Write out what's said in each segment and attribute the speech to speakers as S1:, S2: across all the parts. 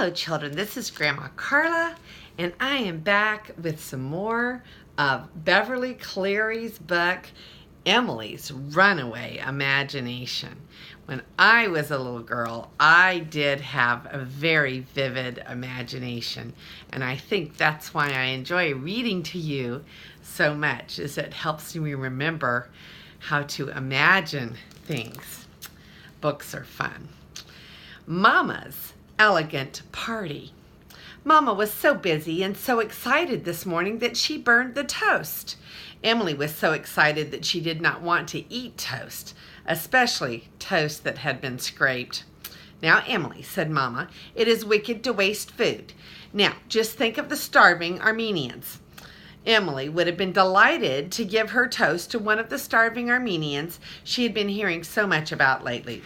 S1: Hello, children. This is Grandma Carla, and I am back with some more of Beverly Cleary's book, Emily's Runaway Imagination. When I was a little girl, I did have a very vivid imagination, and I think that's why I enjoy reading to you so much, is it helps me remember how to imagine things. Books are fun. Mama's Elegant Party. Mama was so busy and so excited this morning that she burned the toast. Emily was so excited that she did not want to eat toast, especially toast that had been scraped. "Now, Emily," said Mama, "it is wicked to waste food. Now, just think of the starving Armenians." Emily would have been delighted to give her toast to one of the starving Armenians she had been hearing so much about lately.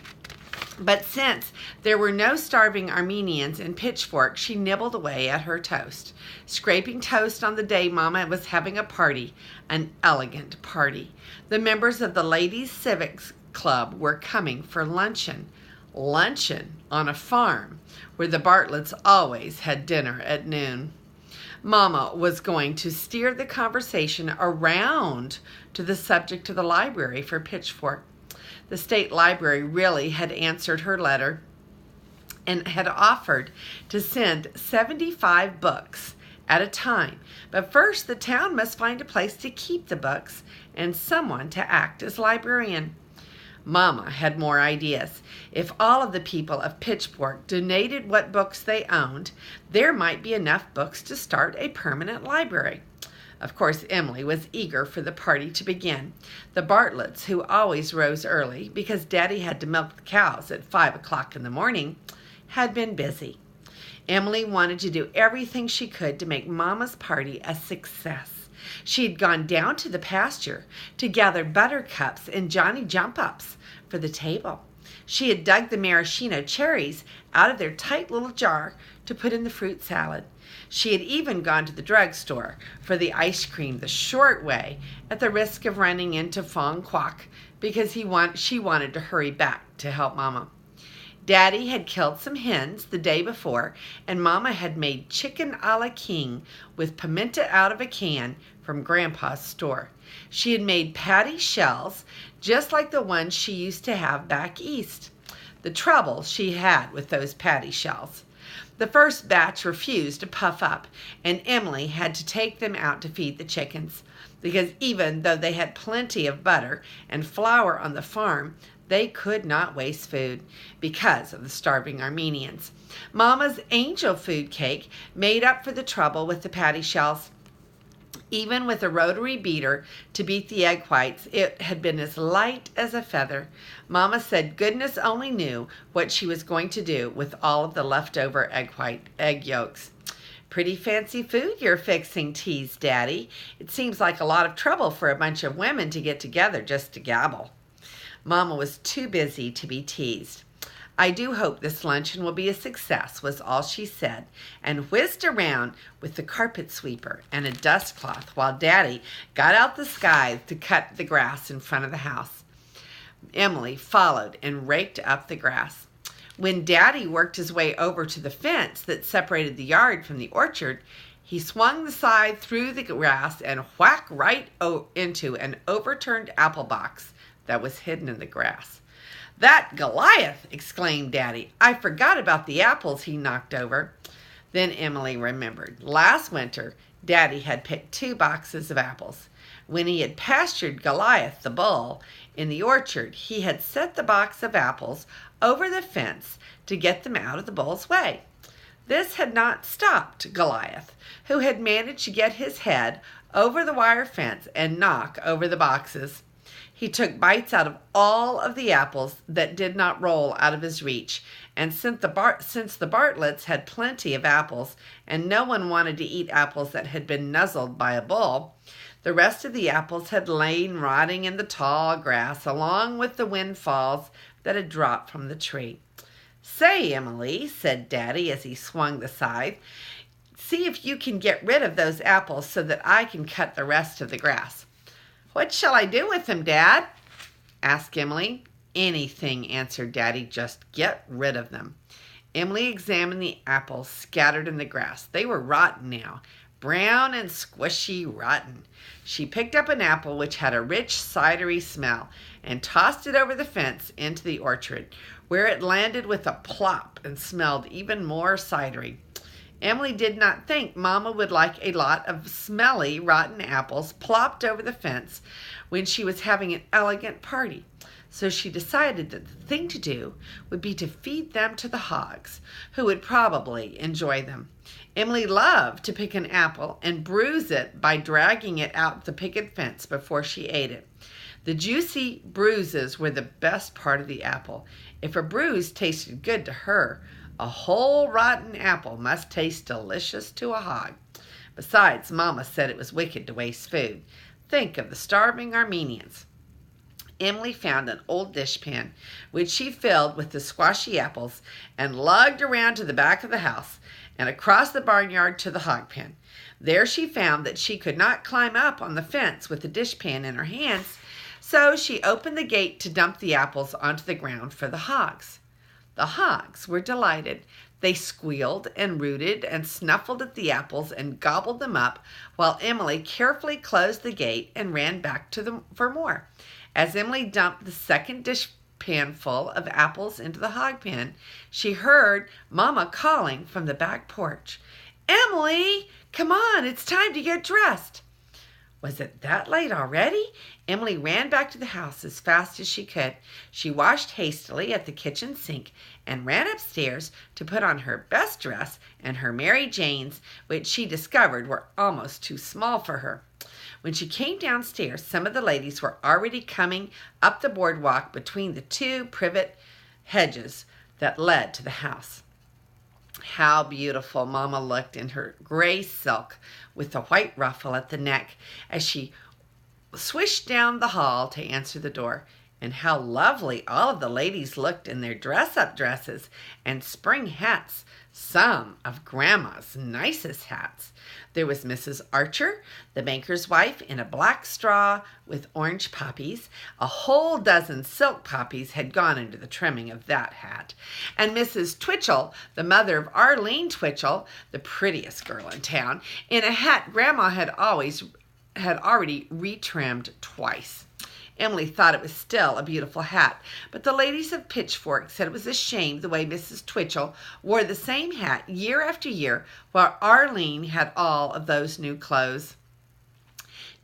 S1: But since there were no starving Armenians in Pitchfork, she nibbled away at her toast, scraping toast on the day Mama was having a party, an elegant party. The members of the Ladies' Civics Club were coming for luncheon. Luncheon on a farm where the Bartletts always had dinner at noon. Mama was going to steer the conversation around to the subject of the library for Pitchfork. The state library really had answered her letter and had offered to send 75 books at a time. But first, the town must find a place to keep the books and someone to act as librarian. Mama had more ideas. If all of the people of Pitchfork donated what books they owned, there might be enough books to start a permanent library. Of course, Emily was eager for the party to begin. The Bartletts, who always rose early because Daddy had to milk the cows at 5 o'clock in the morning, had been busy. Emily wanted to do everything she could to make Mama's party a success. She had gone down to the pasture to gather buttercups and Johnny jump-ups for the table. She had dug the maraschino cherries out of their tight little jar to put in the fruit salad. She had even gone to the drugstore for the ice cream the short way at the risk of running into Fong Kwok because she wanted to hurry back to help Mama. Daddy had killed some hens the day before, and Mama had made chicken a la king with pimento out of a can from Grandpa's store. She had made patty shells just like the ones she used to have back east. The trouble she had with those patty shells. The first batch refused to puff up, and Emily had to take them out to feed the chickens, because even though they had plenty of butter and flour on the farm, they could not waste food because of the starving Armenians. Mama's angel food cake made up for the trouble with the patty shells. Even with a rotary beater to beat the egg whites, it had been as light as a feather. Mama said goodness only knew what she was going to do with all of the leftover egg yolks. "Pretty fancy food you're fixing," teased Daddy. "It seems like a lot of trouble for a bunch of women to get together just to gabble." Mama was too busy to be teased. "I do hope this luncheon will be a success," was all she said, and whizzed around with the carpet sweeper and a dust cloth while Daddy got out the scythe to cut the grass in front of the house. Emily followed and raked up the grass. When Daddy worked his way over to the fence that separated the yard from the orchard, he swung the scythe through the grass and whacked right into an overturned apple box that was hidden in the grass. "That Goliath!" exclaimed Daddy. "I forgot about the apples he knocked over." Then Emily remembered. Last winter, Daddy had picked 2 boxes of apples. When he had pastured Goliath the bull in the orchard, he had set the box of apples over the fence to get them out of the bull's way. This had not stopped Goliath, who had managed to get his head over the wire fence and knock over the boxes. He took bites out of all of the apples that did not roll out of his reach, and since the Bartletts had plenty of apples and no one wanted to eat apples that had been nuzzled by a bull, the rest of the apples had lain rotting in the tall grass along with the windfalls that had dropped from the tree. "Say, Emily," said Daddy as he swung the scythe, "see if you can get rid of those apples so that I can cut the rest of the grass." "What shall I do with them, Dad?" asked Emily. "Anything," answered Daddy. "Just get rid of them." Emily examined the apples scattered in the grass. They were rotten now, brown and squishy rotten. She picked up an apple which had a rich cidery smell and tossed it over the fence into the orchard, where it landed with a plop and smelled even more cidery. Emily did not think Mama would like a lot of smelly, rotten apples plopped over the fence when she was having an elegant party. So she decided that the thing to do would be to feed them to the hogs, who would probably enjoy them. Emily loved to pick an apple and bruise it by dragging it out the picket fence before she ate it. The juicy bruises were the best part of the apple. If a bruise tasted good to her, a whole rotten apple must taste delicious to a hog. Besides, Mama said it was wicked to waste food. Think of the starving Armenians. Emily found an old dishpan, which she filled with the squashy apples and lugged around to the back of the house and across the barnyard to the hog pen. There she found that she could not climb up on the fence with the dishpan in her hands, so she opened the gate to dump the apples onto the ground for the hogs. The hogs were delighted. They squealed and rooted and snuffled at the apples and gobbled them up, while Emily carefully closed the gate and ran back to them for more. As Emily dumped the second dishpan full of apples into the hog pen, she heard Mama calling from the back porch, "Emily, come on, it's time to get dressed." Was it that late already? Emily ran back to the house as fast as she could. She washed hastily at the kitchen sink and ran upstairs to put on her best dress and her Mary Janes, which she discovered were almost too small for her. When she came downstairs, some of the ladies were already coming up the boardwalk between the two privet hedges that led to the house. How beautiful Mama looked in her gray silk with the white ruffle at the neck as she swished down the hall to answer the door. And how lovely all of the ladies looked in their dress-up dresses and spring hats, some of Grandma's nicest hats. There was Mrs. Archer, the banker's wife, in a black straw with orange poppies. A whole dozen silk poppies had gone into the trimming of that hat. And Mrs. Twitchell, the mother of Arlene Twitchell, the prettiest girl in town, in a hat Grandma had already retrimmed twice. Emily thought it was still a beautiful hat, but the ladies of Pitchfork said it was a shame the way Mrs. Twitchell wore the same hat year after year, while Arlene had all of those new clothes.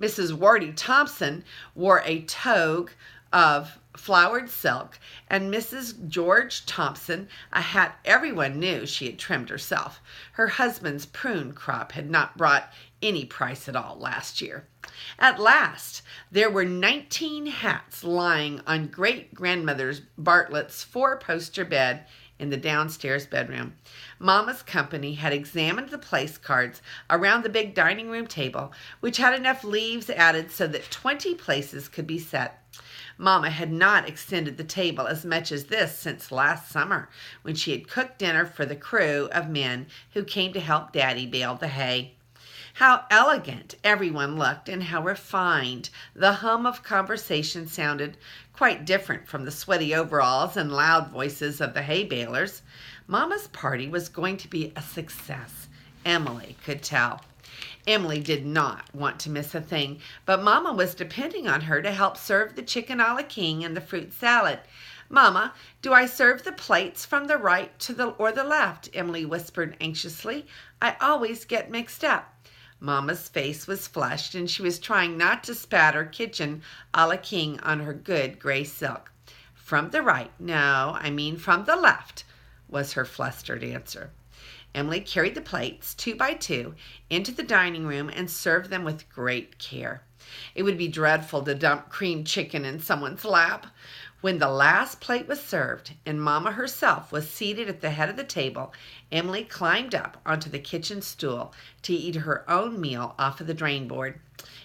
S1: Mrs. Wardy Thompson wore a toque of flowered silk, and Mrs. George Thompson a hat everyone knew she had trimmed herself. Her husband's prune crop had not brought any price at all last year. At last, there were 19 hats lying on great-grandmother Bartlett's four-poster bed in the downstairs bedroom. Mama's company had examined the place cards around the big dining room table, which had enough leaves added so that 20 places could be set. Mama had not extended the table as much as this since last summer, when she had cooked dinner for the crew of men who came to help Daddy bale the hay. How elegant everyone looked and how refined. The hum of conversation sounded quite different from the sweaty overalls and loud voices of the hay balers. Mama's party was going to be a success, Emily could tell. Emily did not want to miss a thing, but Mama was depending on her to help serve the chicken a la king and the fruit salad. "Mama, do I serve the plates from the right to or the left?" Emily whispered anxiously. "I always get mixed up." Mama's face was flushed, and she was trying not to spatter kitchen a la king on her good gray silk. "From the right, no, I mean from the left," was her flustered answer. Emily carried the plates, 2 by 2, into the dining room and served them with great care. It would be dreadful to dump creamed chicken in someone's lap. When the last plate was served and Mama herself was seated at the head of the table, Emily climbed up onto the kitchen stool to eat her own meal off of the drain board.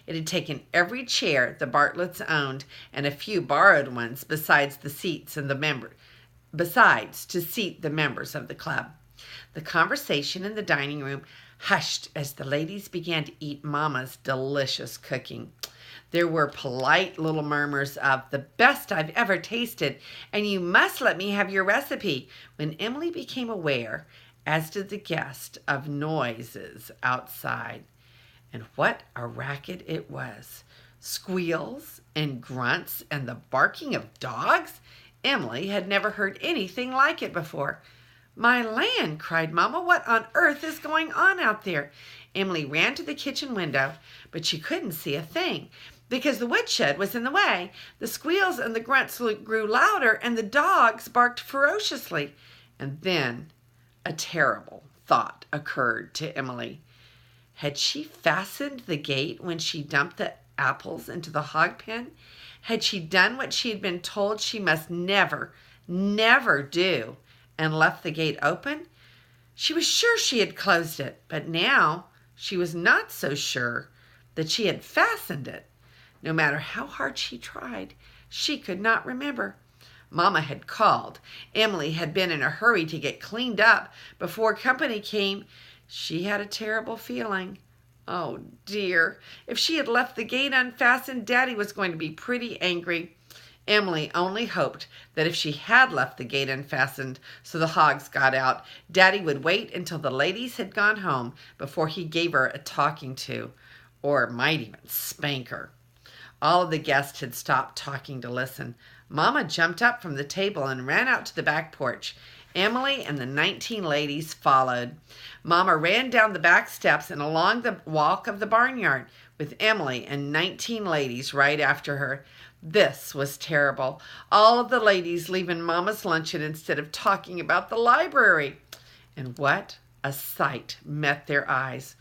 S1: It had taken every chair the Bartletts owned and a few borrowed ones besides to seat the members of the club. The conversation in the dining room hushed as the ladies began to eat Mama's delicious cooking. There were polite little murmurs of "the best I've ever tasted," and "you must let me have your recipe," when Emily became aware, as did the guest, of noises outside. And what a racket it was! Squeals and grunts and the barking of dogs. Emily had never heard anything like it before. "My land!" cried Mamma. "What on earth is going on out there?" Emily ran to the kitchen window, but she couldn't see a thing because the woodshed was in the way. The squeals and the grunts grew louder, and the dogs barked ferociously. And then a terrible thought occurred to Emily. Had she fastened the gate when she dumped the apples into the hog pen? Had she done what she had been told she must never, never do, and left the gate open? She was sure she had closed it, but now she was not so sure that she had fastened it. No matter how hard she tried, she could not remember. Mamma had called. Emily had been in a hurry to get cleaned up before company came. She had a terrible feeling. Oh dear, if she had left the gate unfastened, Daddy was going to be pretty angry. Emily only hoped that if she had left the gate unfastened so the hogs got out, Daddy would wait until the ladies had gone home before he gave her a talking to, or might even spank her. All of the guests had stopped talking to listen. Mamma jumped up from the table and ran out to the back porch. Emily and the 19 ladies followed. Mamma ran down the back steps and along the walk of the barnyard, with Emily and 19 ladies right after her. This was terrible. All of the ladies leaving Mama's luncheon instead of talking about the library. And what a sight met their eyes.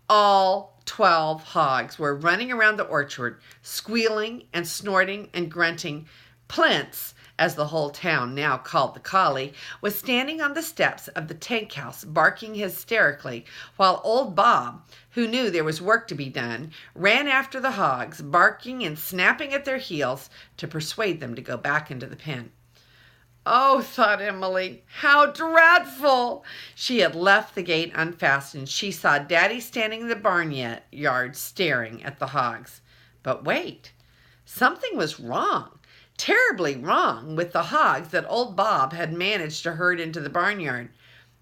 S1: All 12 hogs were running around the orchard, squealing and snorting and grunting. Plinth, as the whole town now called the collie, was standing on the steps of the tank house barking hysterically, while old Bob, who knew there was work to be done, ran after the hogs, barking and snapping at their heels to persuade them to go back into the pen. Oh, thought Emily, how dreadful! She had left the gate unfastened. She saw Daddy standing in the barnyard staring at the hogs. But wait, something was wrong, terribly wrong, with the hogs that old Bob had managed to herd into the barnyard.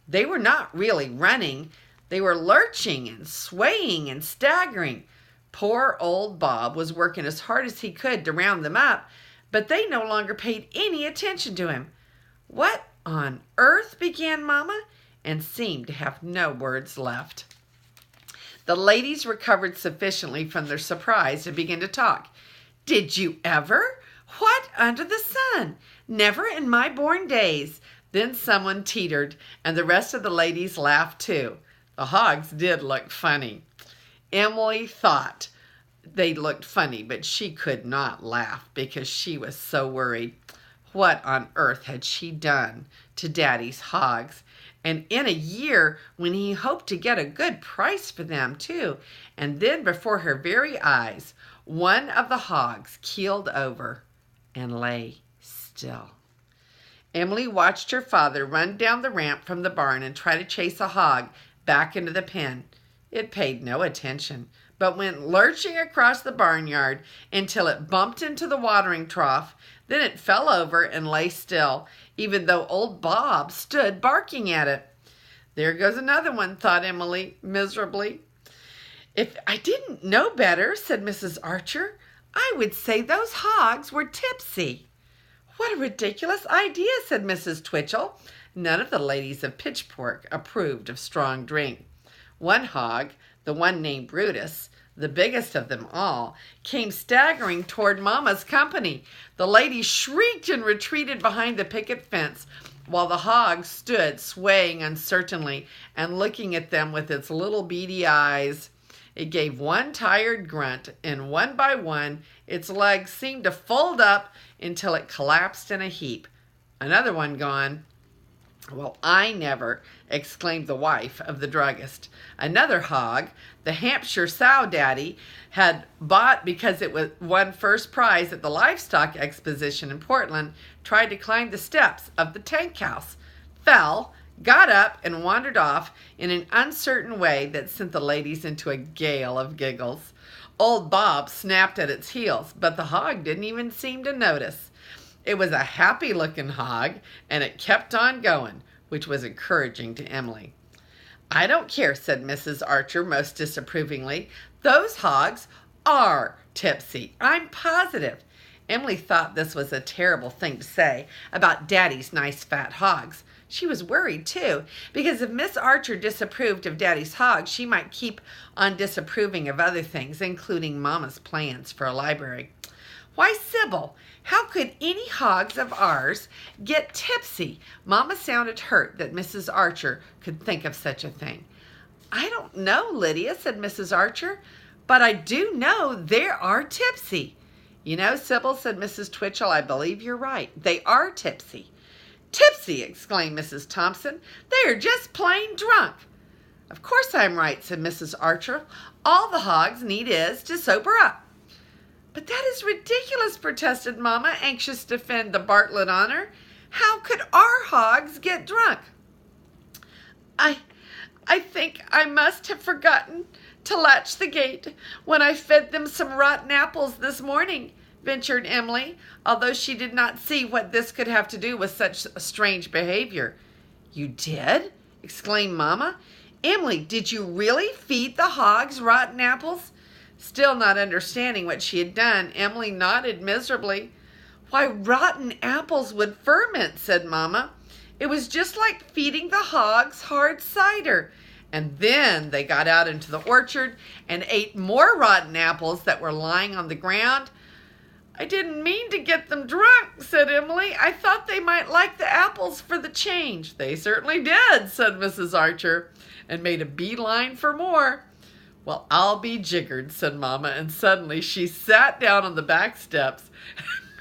S1: They were not really running. They were lurching and swaying and staggering. Poor old Bob was working as hard as he could to round them up, but they no longer paid any attention to him. "What on earth?" began Mamma, and seemed to have no words left. The ladies recovered sufficiently from their surprise to begin to talk. "Did you ever? What under the sun? Never in my born days." Then someone teetered, and the rest of the ladies laughed too. The hogs did look funny. Emily thought they looked funny, but she could not laugh because she was so worried. What on earth had she done to Daddy's hogs? And in a year when he hoped to get a good price for them too. And then before her very eyes, one of the hogs keeled over and lay still. Emily watched her father run down the ramp from the barn and try to chase a hog back into the pen. It paid no attention, but went lurching across the barnyard until it bumped into the watering trough. Then it fell over and lay still, even though old Bob stood barking at it. "There goes another one," thought Emily miserably. "If I didn't know better," said Mrs. Archer, "I would say those hogs were tipsy." "What a ridiculous idea," said Mrs. Twitchell. None of the ladies of Pitchfork approved of strong drink. One hog, the one named Brutus, the biggest of them all, came staggering toward Mamma's company. The ladies shrieked and retreated behind the picket fence, while the hog stood swaying uncertainly and looking at them with its little beady eyes. It gave one tired grunt, and one by one its legs seemed to fold up until it collapsed in a heap. Another one gone. "Well, I never," exclaimed the wife of the druggist. Another hog, the Hampshire sow Daddy had bought because it won first prize at the livestock exposition in Portland, tried to climb the steps of the tank house, fell, got up, and wandered off in an uncertain way that sent the ladies into a gale of giggles. Old Bob snapped at its heels, but the hog didn't even seem to notice. It was a happy-looking hog, and it kept on going, which was encouraging to Emily. "I don't care," said Mrs. Archer most disapprovingly. "Those hogs are tipsy. I'm positive." Emily thought this was a terrible thing to say about Daddy's nice fat hogs. She was worried, too, because if Miss Archer disapproved of Daddy's hogs, she might keep on disapproving of other things, including Mama's plans for a library. "Why, Sybil, how could any hogs of ours get tipsy?" Mama sounded hurt that Mrs. Archer could think of such a thing. "I don't know, Lydia," said Mrs. Archer, "but I do know they are tipsy." "You know, Sybil," said Mrs. Twitchell, "I believe you're right. They are tipsy." "Tipsy!" exclaimed Mrs. Thompson. "They are just plain drunk." "Of course I'm right," said Mrs. Archer. "All the hogs need is to sober up." "But that is ridiculous," protested Mama, anxious to defend the Bartlett honor. "How could our hogs get drunk?" I think I must have forgotten to latch the gate when I fed them some rotten apples this morning," ventured Emily, although she did not see what this could have to do with such strange behavior. "You did?" exclaimed Mama. "Emily, did you really feed the hogs rotten apples?" Still not understanding what she had done, Emily nodded miserably. "Why, rotten apples would ferment," said Mama. "It was just like feeding the hogs hard cider." And then they got out into the orchard and ate more rotten apples that were lying on the ground. "I didn't mean to get them drunk," said Emily. "I thought they might like the apples for the change." "They certainly did," said Mrs. Archer, and made a beeline for more. "Well, I'll be jiggered," said Mama, and suddenly she sat down on the back steps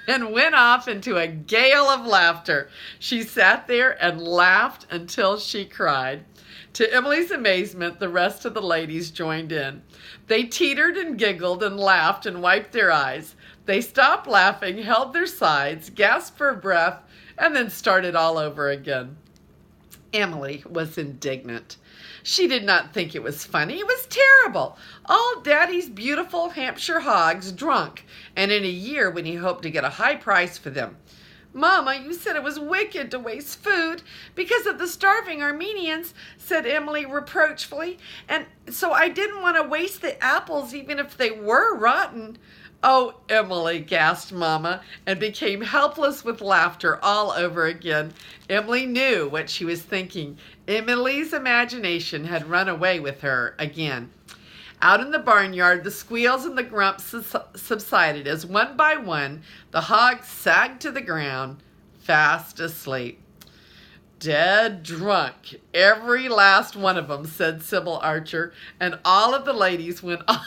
S1: and went off into a gale of laughter. She sat there and laughed until she cried. To Emily's amazement, the rest of the ladies joined in. They teetered and giggled and laughed and wiped their eyes. They stopped laughing, held their sides, gasped for breath, and then started all over again. Emily was indignant. She did not think it was funny. It was terrible. All Daddy's beautiful Hampshire hogs drunk, and in a year when he hoped to get a high price for them. "Mama, you said it was wicked to waste food because of the starving Armenians," said Emily reproachfully, "and so I didn't want to waste the apples even if they were rotten." "Oh, Emily," gasped Mama, and became helpless with laughter all over again. Emily knew what she was thinking. Emily's imagination had run away with her again. Out in the barnyard, the squeals and the grumps subsided as one by one the hogs sagged to the ground, fast asleep. "Dead drunk, every last one of them," said Sybil Archer, and all of the ladies went off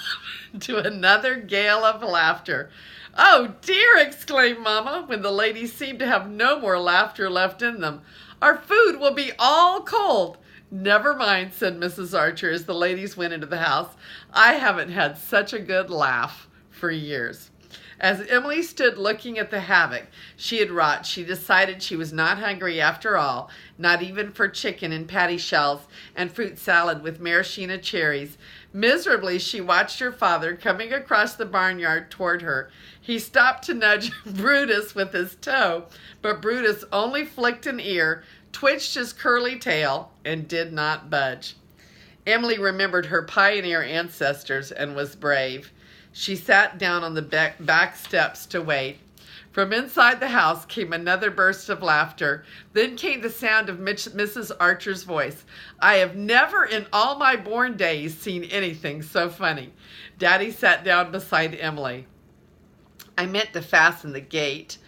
S1: into another gale of laughter. "Oh dear," exclaimed Mama, when the ladies seemed to have no more laughter left in them. "Our food will be all cold." "Never mind," said Mrs. Archer as the ladies went into the house. "I haven't had such a good laugh for years." As Emily stood looking at the havoc she had wrought, she decided she was not hungry after all, not even for chicken and patty shells and fruit salad with maraschino cherries. Miserably, she watched her father coming across the barnyard toward her. He stopped to nudge Brutus with his toe, but Brutus only flicked an ear, twitched his curly tail, and did not budge. Emily remembered her pioneer ancestors and was brave. She sat down on the back steps to wait. From inside the house came another burst of laughter. Then came the sound of Mrs. Archer's voice. "I have never in all my born days seen anything so funny." Daddy sat down beside Emily. "I meant to fasten the gate,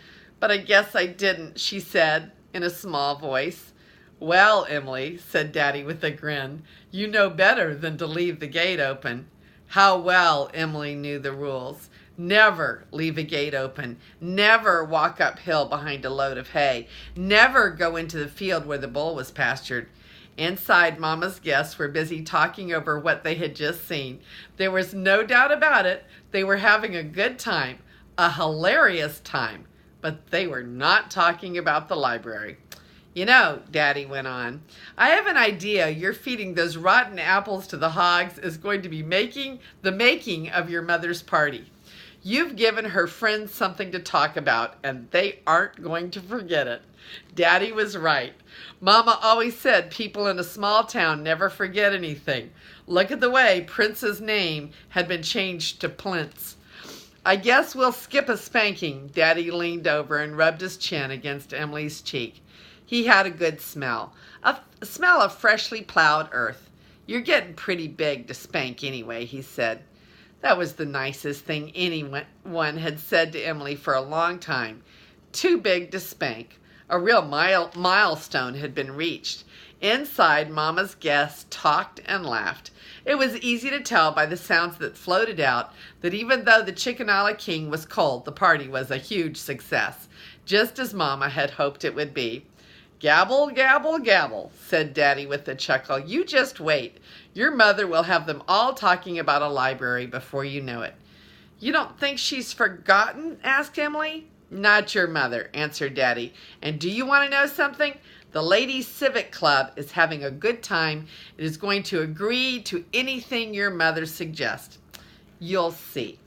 S1: but I guess I didn't," she said in a small voice. "Well, Emily," said Daddy with a grin, "you know better than to leave the gate open." How well Emily knew the rules. Never leave a gate open. Never walk uphill behind a load of hay. Never go into the field where the bull was pastured. Inside, Mama's guests were busy talking over what they had just seen. There was no doubt about it. They were having a good time, a hilarious time, but they were not talking about the library. You know, Daddy went on, I have an idea you're feeding those rotten apples to the hogs is going to be the making of your mother's party. You've given her friends something to talk about, and they aren't going to forget it. Daddy was right. Mama always said people in a small town never forget anything. Look at the way Prince's name had been changed to Plintz. I guess we'll skip a spanking. Daddy leaned over and rubbed his chin against Emily's cheek. He had a good smell, a smell of freshly plowed earth. You're getting pretty big to spank anyway, he said. That was the nicest thing anyone had said to Emily for a long time. Too big to spank. A real milestone had been reached. Inside, Mama's guests talked and laughed. It was easy to tell by the sounds that floated out that even though the chicken a la king was cold, the party was a huge success, just as Mama had hoped it would be. Gabble, gabble, gabble, said Daddy with a chuckle. You just wait. Your mother will have them all talking about a library before you know it. You don't think she's forgotten? Asked Emily. Not your mother, answered Daddy. And do you want to know something? The Ladies' Civic Club is having a good time. It is going to agree to anything your mother suggests. You'll see.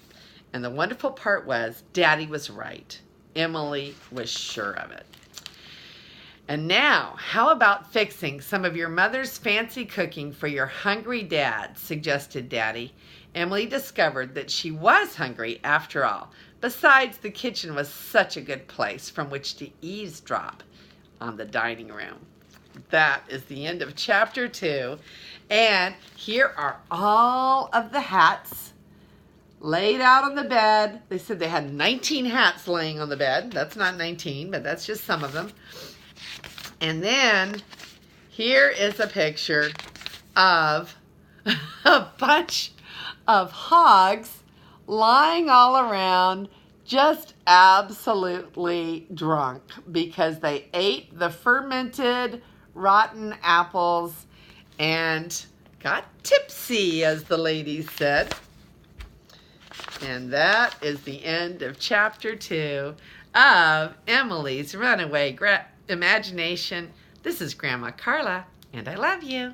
S1: And the wonderful part was, Daddy was right. Emily was sure of it. And now, how about fixing some of your mother's fancy cooking for your hungry dad, suggested Daddy. Emily discovered that she was hungry after all. Besides, the kitchen was such a good place from which to eavesdrop on the dining room. That is the end of chapter 2. And here are all of the hats laid out on the bed. They said they had 19 hats laying on the bed. That's not 19, but that's just some of them. And then here is a picture of a bunch of hogs lying all around, just absolutely drunk because they ate the fermented rotten apples and got tipsy, as the ladies said. And that is the end of chapter 2 of Emily's Runaway Imagination. This is Grandma Carla, and I love you.